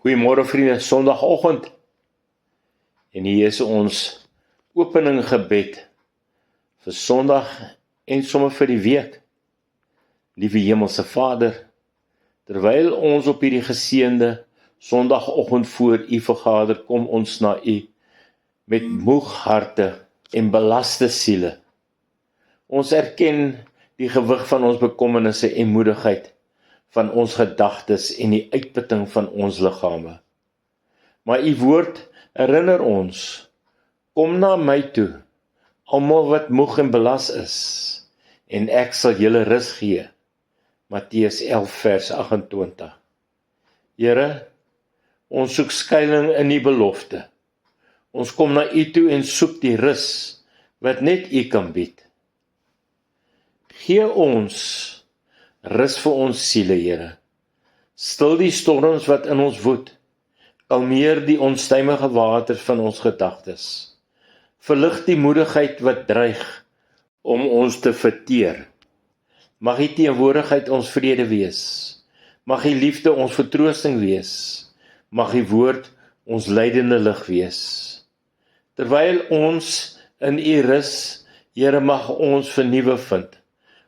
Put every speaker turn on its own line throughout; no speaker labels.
Goeiemôre vriende, Sondagoggend. En hier is ons opening gebed vir Sondag en sommer vir die week. Liewe Hemelse Vader, terwyl ons op hierdie geseënde Sondagoggend voor U vergader, kom ons na U met moeg harte en belaste siele. Ons erken die gewig van ons bekommernisse en moedigheid, van ons gedagtes en die uitputting van ons liggame. Maar U woord herinner ons, kom na my toe, almal wat moeg en belas is, en ek sal julle rus gee. Matteus 11 vers 28. Here, ons soek skuiling in U belofte. Ons kom na U toe en soek die rus wat net U kan bied. Gee ons rus vir ons siele, Here. Stil die storms wat in ons woed. Kalmeer die onstuimige waters van ons gedagtes. Verlig die moedigheid wat dreig om ons te verteer. Mag U teenwoordigheid ons vrede wees. Mag U liefde ons vertroosting wees. Mag U woord ons leidende lig wees. Terwyl ons in U rus, Here, mag ons vernuwe vind.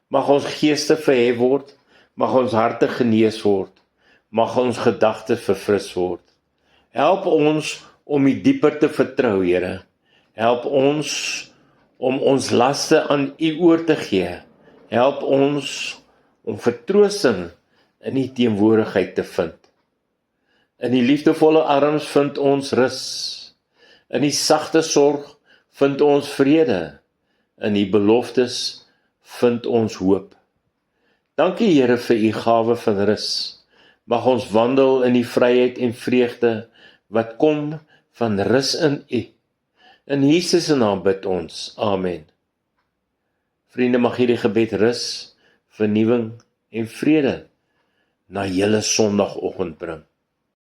Mag ons geeste verhef word, mag ons harte genees word, mag ons gedagtes verfris word. Help ons om U dieper te vertrou, Here. Help ons om ons laste aan U oor te gee. Help ons om vertroosting in U teenwoordigheid te vind. In die liefdevolle arms vind ons rus. In die sagte sorg vind ons vrede. In U beloftes vind ons hoop. Dankie, Here, vir U gawe van rus. Mag ons wandel in die vryheid en vreugde wat kom van rus in U. In Jesus se naam bid ons. Amen. Vriende, mag hierdie gebed rus, vernuwing en vrede na julle Sondagoggend bring.